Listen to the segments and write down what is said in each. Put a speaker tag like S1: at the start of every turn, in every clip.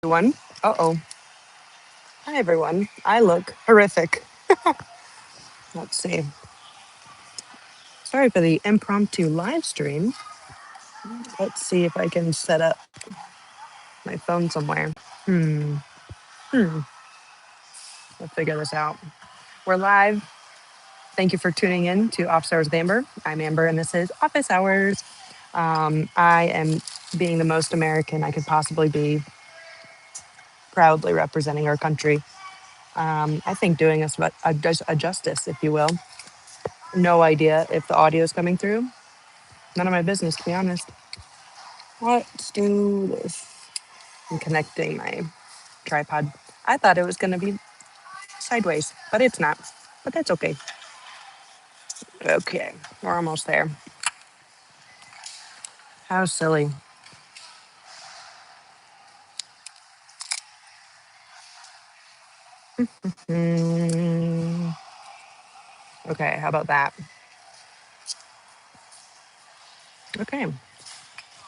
S1: Everyone. Uh-oh. Hi, everyone. I look horrific. Let's see. Sorry for the impromptu live stream. Let's see if I can set up my phone somewhere. Hmm. Hmm. We'll figure this out. We're live. Thank you for tuning in to Office Hours with Amber. I'm Amber, and this is Office Hours. I am being the most American I could possibly be, proudly representing our country. I think doing us a justice, if you will. No idea if the audio is coming through. None of my business, to be honest. Let's do this. I'm connecting my tripod. I thought it was going to be sideways, but it's not. But that's okay. Okay, we're almost there. How silly. Mm, okay, how about that? Okay,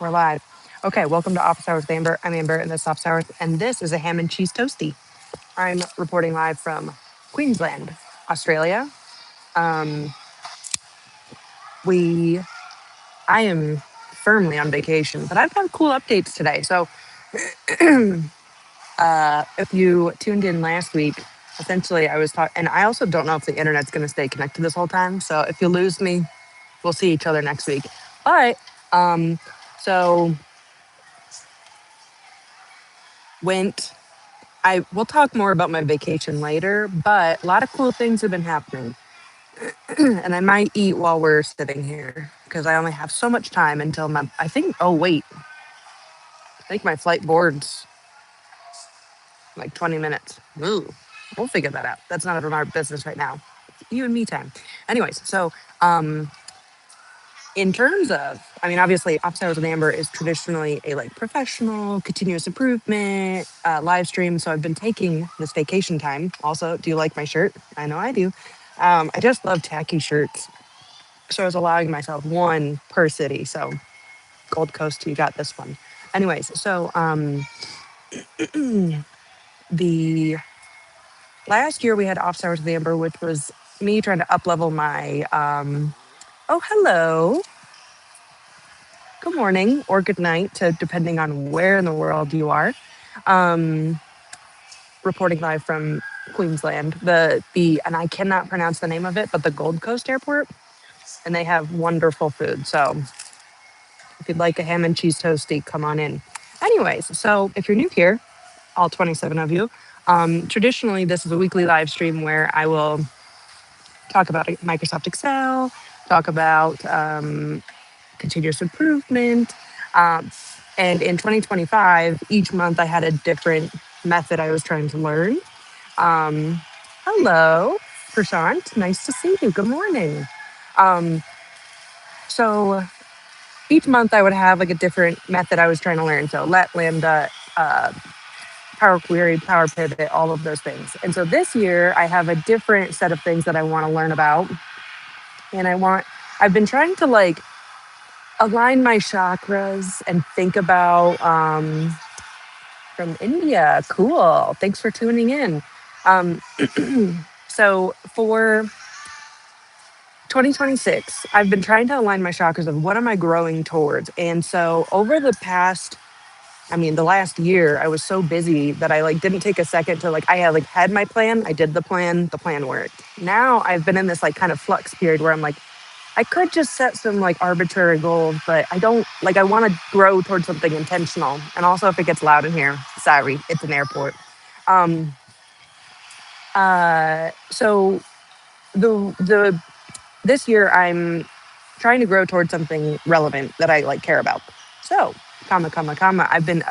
S1: we're live. Okay, welcome to Office Hours with Amber. I'm Amber, and this is Office Hours, and this is a ham and cheese toasty. I'm reporting live from Queensland, Australia. Um, we, I am firmly on vacation, but I've got cool updates today. So if you tuned in last week, essentially I was talking, and I also don't know if the internet's going to stay connected this whole time. So if you lose me, we'll see each other next week. But um, so went. I We'll talk more about my vacation later, but a lot of cool things have been happening, and I might eat while we're sitting here because I only have so much time until my. I think. Oh wait, I think my flight boards like 20 minutes. Ooh, we'll figure that out. That's none of our business right now. You and me time. Anyways, so in terms of, I mean, obviously, Office Hours with Amber is traditionally a like professional, continuous improvement live stream. So I've been taking this vacation time. Also, do you like my shirt? I know I do. I just love tacky shirts. So I was allowing myself one per city. So Gold Coast, you got this one. Anyways, so the last year we had Office Hours with Amber, which was me trying to up level my. Oh, hello. Good morning or good night, to depending on where in the world you are. Um, Reporting live from Queensland. The and I cannot pronounce the name of it, but the Gold Coast Airport, and they have wonderful food. So if you'd like a ham and cheese toasty, come on in. Anyways, so if you're new here, all 27 of you, traditionally this is a weekly live stream where I will talk about Microsoft Excel, talk about continuous improvement. Um, and in 2025, each month I had a different method I was trying to learn. Um, Hello, Prashant. Nice to see you. Good morning. Um, so each month I would have like a different method I was trying to learn. So let, lambda, Power Query, Power Pivot, all of those things. And so this year I have a different set of things that I want to learn about. And I've been trying to like align my chakras and think about from India. Cool. Thanks for tuning in. Um, so for 2026, I've been trying to align my chakras of what am I growing towards. And so over the past, I mean, the last year, I was so busy that I like didn't take a second to like I had my plan, I did the plan worked. Now I've been in this like kind of flux period where I'm like, I could just set some like arbitrary goals, but I don't like I want to grow towards something intentional. And also if it gets loud in here, sorry, it's an airport. Um so the this year I'm trying to grow towards something relevant that I like care about. So, I've been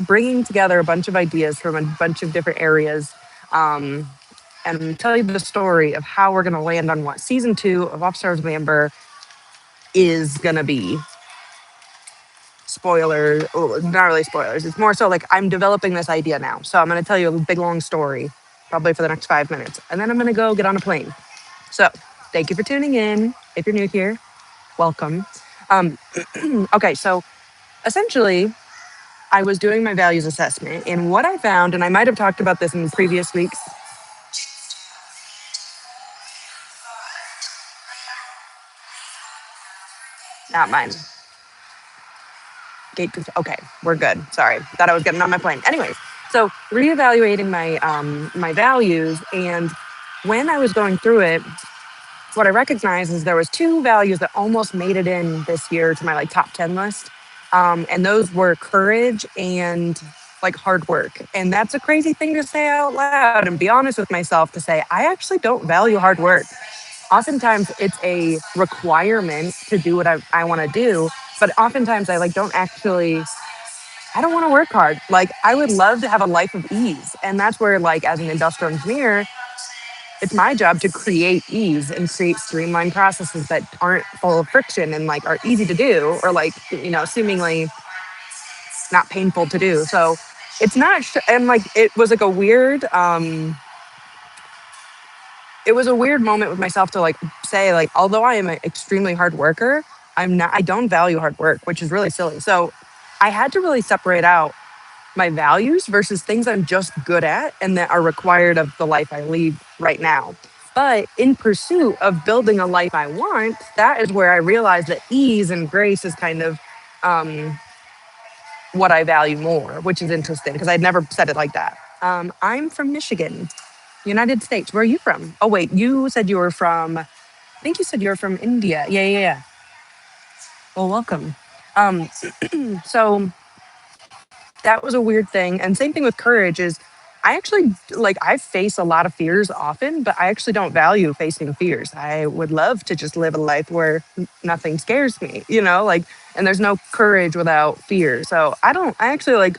S1: bringing together a bunch of ideas from a bunch of different areas, um, and tell you the story of how we're going to land on what season 2 of Officers of Amber is going to be. Spoiler, oh, not really spoilers. It's more so like I'm developing this idea now. So I'm going to tell you a big long story, probably for the next 5 minutes, and then I'm going to go get on a plane. So, thank you for tuning in. If you're new here, welcome. Um, okay, so essentially, I was doing my values assessment, and what I found, and I might have talked about this in previous weeks, not mine. Okay, we're good. Sorry, thought I was getting on my plane. Anyways, so reevaluating my values, and when I was going through it, what I recognized is there was two values that almost made it in this year to my like top 10 list. And those were courage and like hard work. And that's a crazy thing to say out loud and be honest with myself to say, I actually don't value hard work. Oftentimes it's a requirement to do what I want to do. But oftentimes I like don't actually, I don't want to work hard. Like I would love to have a life of ease. And that's where like as an industrial engineer, it's my job to create ease and create streamlined processes that aren't full of friction and like are easy to do or like seemingly not painful to do. So it's not and like it was like a weird it was a weird moment with myself to like say like although I am an extremely hard worker, I don't value hard work, which is really silly. So I had to really separate out my values versus things I'm just good at and that are required of the life I lead right now. But in pursuit of building a life I want, that is where I realized that ease and grace is kind of um, what I value more, which is interesting because I'd never said it like that. I'm from Michigan, United States. Where are you from? Oh, wait, you said you were from, I think you said you were from India. Yeah, yeah, yeah. Well, welcome. Um, so that was a weird thing. And same thing with courage is I actually like I face a lot of fears often, but I actually don't value facing fears. I would love to just live a life where nothing scares me, like and there's no courage without fear. So I actually like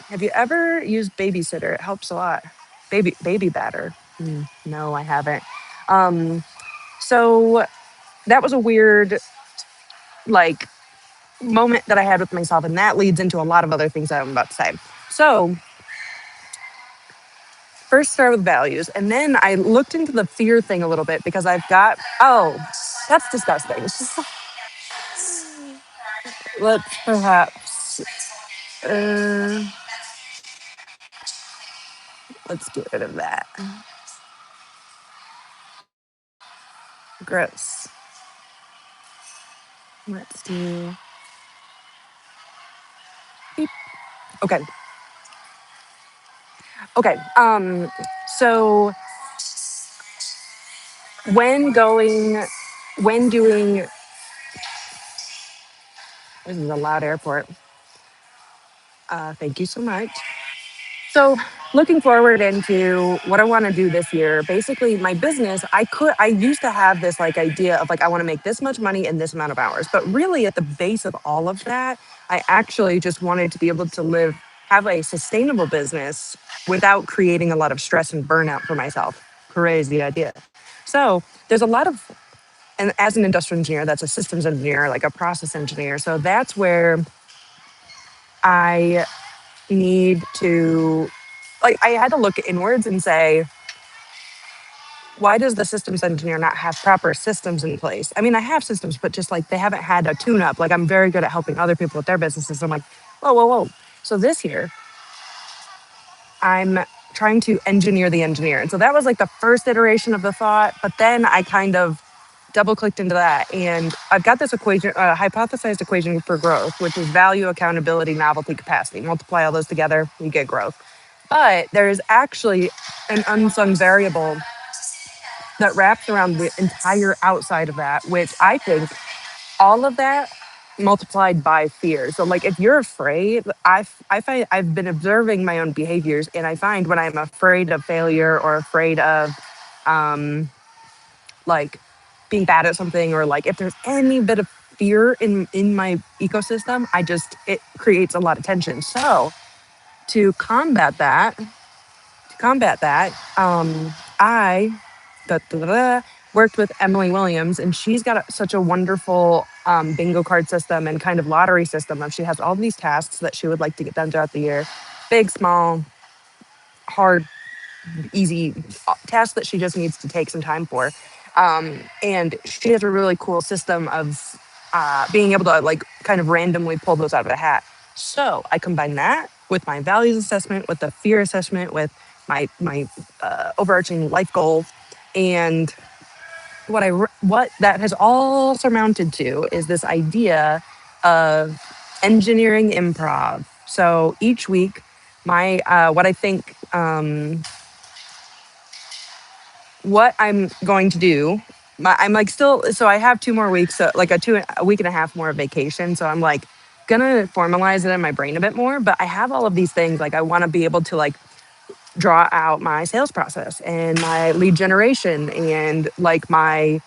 S1: have you ever used babysitter? It helps a lot. Baby batter. No, I haven't. Um so that was a weird like moment that I had with myself, and that leads into a lot of other things that I'm about to say. So first start with values, and then I looked into the fear thing a little bit because I've got that's disgusting. Let's perhaps uh, let's get rid of that. Gross. Let's do beep. Okay. Okay. So when going when doing this is a loud airport. Thank you so much. So, looking forward into what I want to do this year, basically my business, I used to have this like idea of like, I want to make this much money in this amount of hours. But really, at the base of all of that, I actually just wanted to be able to have a sustainable business without creating a lot of stress and burnout for myself. Crazy idea. So, there's a lot of, and as an industrial engineer, that's a systems engineer, like a process engineer. So, that's where I need to like I had to look inwards and say, why does the systems engineer not have proper systems in place? I mean, I have systems, but just like they haven't had a tune up. Like I'm very good at helping other people with their businesses. I'm like, whoa, whoa, whoa. So this year, I'm trying to engineer the engineer. And so that was like the first iteration of the thought. But then I kind of double clicked into that. And I've got this equation, hypothesized equation for growth, which is value, accountability, novelty, capacity. Multiply all those together, you get growth. But there is actually an unsung variable that wraps around the entire outside of that, which I think all of that multiplied by fear. So like if you're afraid, I find I've been observing my own behaviors, and I find when I'm afraid of failure or afraid of um like being bad at something, or like if there's any bit of fear in my ecosystem, it creates a lot of tension. So to combat that, I da, da, da, da, worked with Emily Williams, and she's got such a wonderful bingo card system and kind of lottery system. Of she has all these tasks that she would like to get done throughout the year, big, small, hard, easy tasks that she just needs to take some time for. And she has a really cool system of being able to like kind of randomly pull those out of a hat. So I combine that with my values assessment, with the fear assessment, with my overarching life goal, and what that has all surmounted to is this idea of engineering improv. So each week, my what I think what I'm going to do. I'm like still, so I have 2 more weeks, so like a week and a half more of vacation. So I'm like gonna formalize it in my brain a bit more. But I have all of these things. Like I want to be able to like draw out my sales process and my lead generation and like my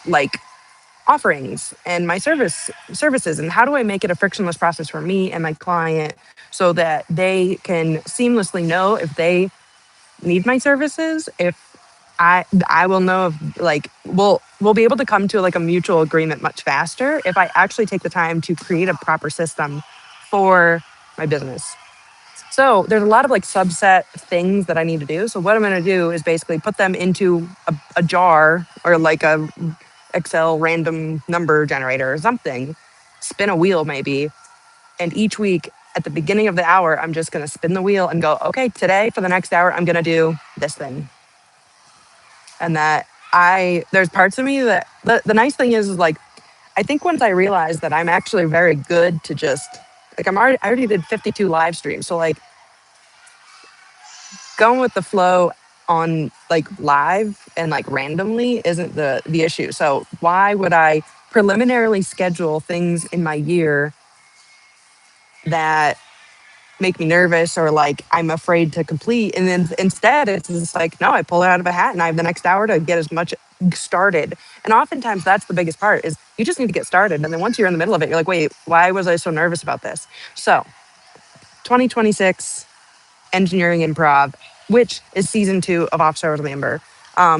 S1: like offerings and my services, and how do I make it a frictionless process for me and my client so that they can seamlessly know if they need my services, if I will know if like we'll be able to come to like a mutual agreement much faster if I actually take the time to create a proper system for my business. So there's a lot of like subset things that I need to do. So what I'm going to do is basically put them into a jar or like a Excel random number generator or something, spin a wheel maybe, and each week at the beginning of the hour, I'm just going to spin the wheel and go, okay, today for the next hour, I'm going to do this thing. And that there's parts of me that the nice thing is like, I think once I realized that I'm actually very good to just like, I already did 52 live streams. So like going with the flow on like live and like randomly isn't the issue. So why would I preliminarily schedule things in my year that make me nervous or like I'm afraid to complete? And then instead it's just like, no, I pull it out of a hat and I have the next hour to get as much started. And oftentimes that's the biggest part is you just need to get started. And then once you're in the middle of it, you're like, wait, why was I so nervous about this? So 2026 engineering improv, which is season 2 of Offshore with Amber.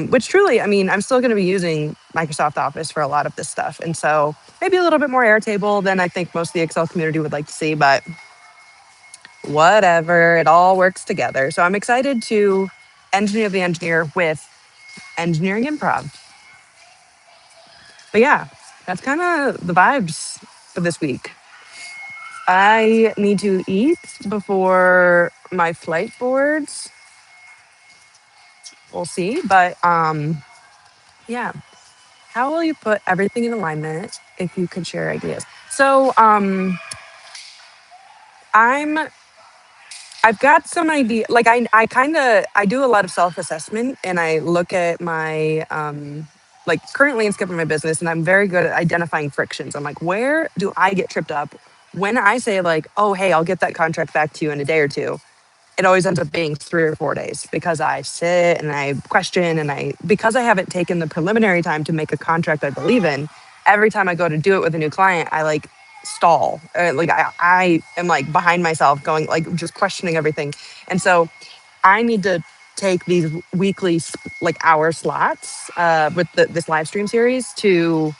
S1: Which truly, I mean, I'm still going to be using Microsoft Office for a lot of this stuff. And so maybe a little bit more Airtable than I think most of the Excel community would like to see, but whatever, it all works together. So I'm excited to engineer the engineer with engineering improv. But yeah, that's kind of the vibes for this week. I need to eat before my flight boards. We'll see. But yeah, how will you put everything in alignment if you could share ideas? So I'm I've got some idea. Like I kind of I do a lot of self assessment, and I look at my like current landscape of my business, and I'm very good at identifying frictions. I'm like, where do I get tripped up when I say like, oh hey, I'll get that contract back to you in a day or two? It always ends up being 3 or 4 days because I sit and I question and because I haven't taken the preliminary time to make a contract I believe in. Every time I go to do it with a new client, I like stall. Like I am like behind myself, going like just questioning everything. And so I need to take these weekly like hour slots with this live stream series to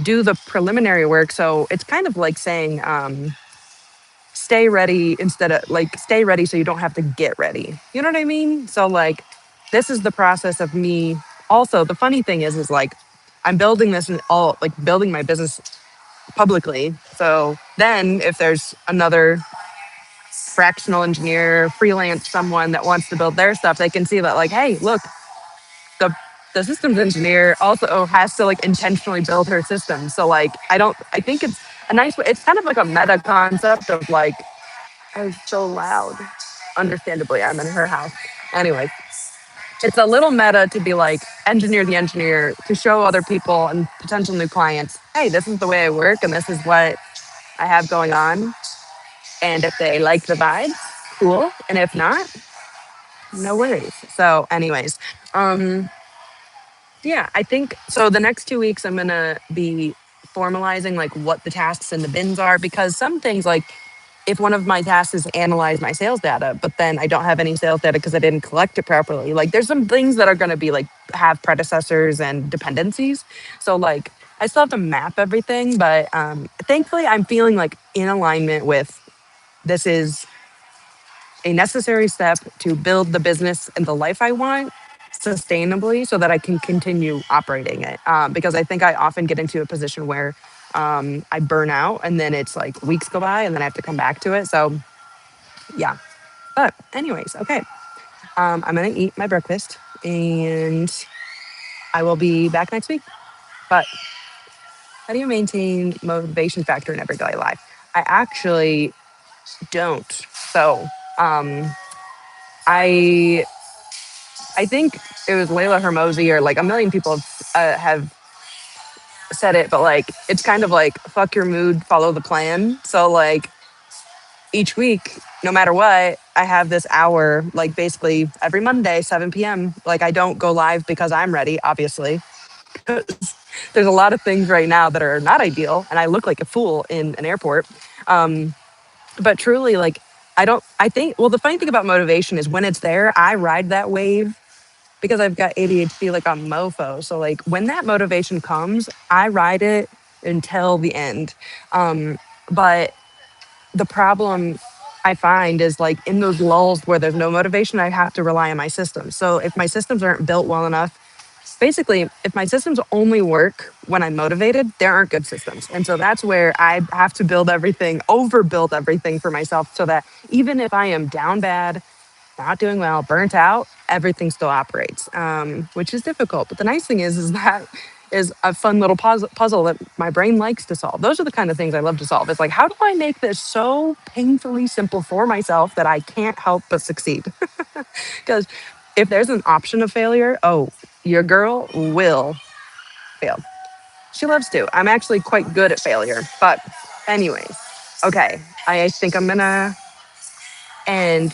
S1: do the preliminary work. So it's kind of like saying stay ready instead of like stay ready so you don't have to get ready. You know what I mean? So like this is the process of me. Also, the funny thing is like I'm building this and all like building my business publicly. So then if there's another fractional engineer, freelance someone that wants to build their stuff, they can see that like, hey, look, the the systems engineer also has to like intentionally build her system. So like I think it's a nice way. It's kind of like a meta concept of like, I was so loud. Understandably, I'm in her house. Anyway, it's a little meta to be like engineer the engineer to show other people and potential new clients, hey, this is the way I work and this is what I have going on. And if they like the vibes, cool. And if not, no worries. So, anyways, um, yeah, I think so. The next 2 weeks, I'm gonna be formalizing like what the tasks and the bins are because some things like if one of my tasks is analyze my sales data, but then I don't have any sales data because I didn't collect it properly. Like there's some things that are going to be like have predecessors and dependencies. So like I still have to map everything, but thankfully I'm feeling like in alignment with this is a necessary step to build the business and the life I want. sustainably so that I can continue operating it. Because I think I often get into a position where I burn out and then it's like weeks go by and then I have to come back to it. So, yeah. But, anyways, okay. I'm going to eat my breakfast and I will be back next week. But how do you maintain motivation factor in everyday life? I actually don't. So, um, I I think it was Layla Hermosi or like a million people have said it, but like it's kind of like fuck your mood, follow the plan. So like each week, no matter what, I have this hour, like basically every Monday, 7 p.m. Like I don't go live because I'm ready, obviously. There's a lot of things right now that are not ideal, and I look like a fool in an airport. Um, but truly, like I think, well, the funny thing about motivation is when it's there, I ride that wave because I've got ADHD like a mofo. So like when that motivation comes, I ride it until the end. But the problem I find is like in those lulls where there's no motivation, I have to rely on my systems. So if my systems aren't built well enough, basically, if my systems only work when I'm motivated, there aren't good systems. And so that's where I have to build everything, overbuild everything for myself so that even if I am down bad, not doing well, burnt out, everything still operates, which is difficult. But the nice thing is that is a fun little puzzle that my brain likes to solve. Those are the kind of things I love to solve. It's like, how do I make this so painfully simple for myself that I can't help but succeed? Because if there's an option of failure, oh, your girl will fail. She loves to. I'm actually quite good at failure. But, anyways, okay. I think I'm gonna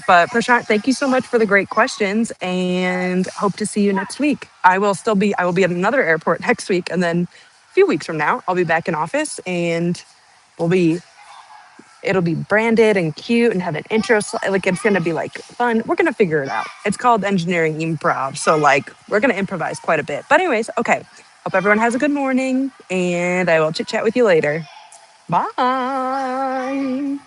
S1: but Prashant, thank you so much for the great questions and hope to see you next week. I will be at another airport next week and then a few weeks from now I'll be back in office and we'll be it'll be branded and cute and have an intro like it's going to be like fun. We're going to figure it out. It's called engineering improv. So like we're going to improvise quite a bit. But anyways, okay. Hope everyone has a good morning and I will chit chat with you later. Bye.